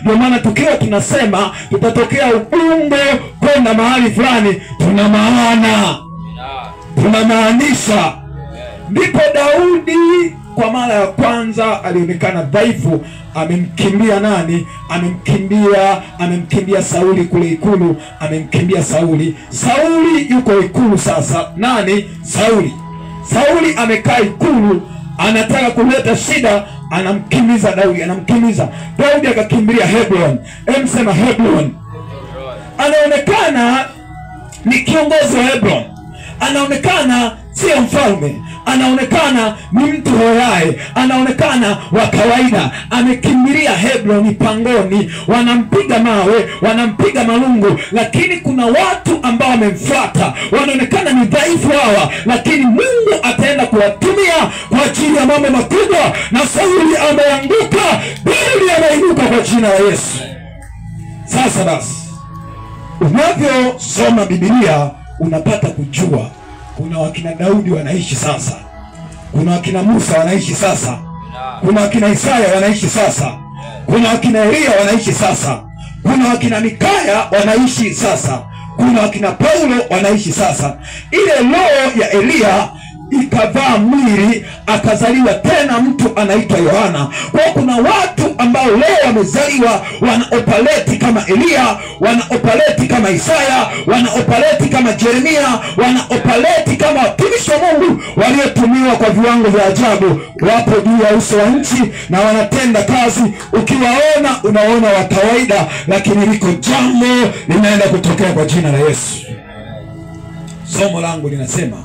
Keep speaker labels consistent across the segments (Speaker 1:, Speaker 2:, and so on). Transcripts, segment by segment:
Speaker 1: Ndio maana tukiwa tunasema tutatokea Ubungo kwenda mahali fulani, tunamaanisha. Ndipo Daudi kwa mara ya kwanza alionekana dhaifu. Amemkimbia nani? Amemkimbia Sauli kule ikulu. Sauli yuko ikulu sasa. Nani? Sauli amekaa ikulu, anataka kuleta shida, anamkimbiza Daudi akakimbilia Hebron. Sema Hebron. Anaonekana ni kiongozi wa Hebron, anaonekana sio mfalme, anaonekana ni mtu hoyae, anaonekana wa kawaida. Amekimbilia Hebron pangoni, wanampiga mawe, wanampiga malungu, lakini kuna watu ambao wamemfuata, wanaonekana ni dhaifu hawa, lakini Mungu ataenda kuwatumia kwa ajili ya mambo makubwa. Na Sauli ameanguka, Daudi ameinuka kwa jina la Yesu. Sasa basi, unavyosoma Biblia unapata kujua kuna wakina Daudi wanaishi sasa, kuna wakina Musa wanaishi sasa, kuna wakina Isaya wanaishi sasa, kuna wakina Elia wanaishi sasa, kuna wakina Mikaya wanaishi sasa, kuna wakina Paulo wanaishi sasa. Ile roho ya Elia ikavaa mwili, akazaliwa tena mtu anaitwa Yohana. Kwa kuna watu ambao leo wamezaliwa, wanaopaleti kama Elia, wanaopaleti kama Isaya, wanaopaleti kama Yeremia, wanaopaleti kama watumishi wa Mungu waliotumiwa kwa viwango vya ajabu. Wapo juu ya uso wa nchi na wanatenda kazi. Ukiwaona unaona wa kawaida, lakini liko jambo linaenda kutokea kwa jina la Yesu. Somo langu linasema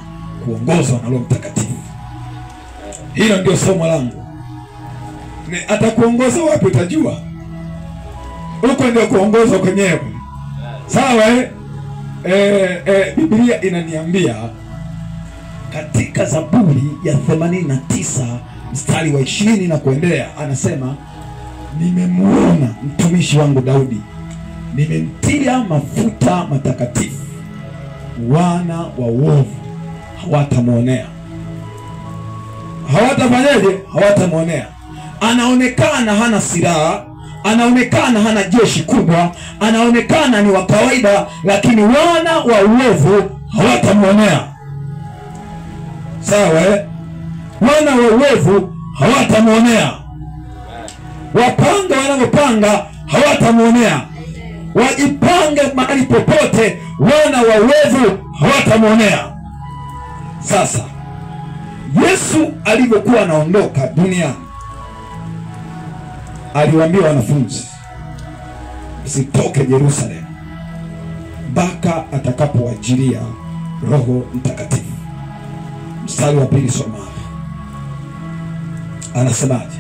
Speaker 1: kuongozwa na Roho Mtakatifu. Hilo ndio somo langu. Atakuongoza wapi utajua. Huko ndio kuongozwa kwenyewe. Sawa Biblia inaniambia katika Zaburi ya 89 mstari wa 20 na kuendelea, anasema nimemuona mtumishi wangu Daudi, nimemtia mafuta matakatifu, wana wa uovu hawatamuonea. Hawatafanyaje? Hawatamuonea. Anaonekana hana silaha, anaonekana hana jeshi kubwa, anaonekana ni wa kawaida, lakini wana wa uovu hawatamuonea. Sawa Wana wa uovu hawatamuonea. Wapanga wanapopanga hawatamuonea. Wajipange mahali popote, wana wa uovu hawatamuonea. Sasa Yesu alivyokuwa anaondoka duniani, aliwaambia wanafunzi msitoke Yerusalemu mpaka atakapowajilia Roho Mtakatifu. Mstari wa 2 soma. Anasemaje?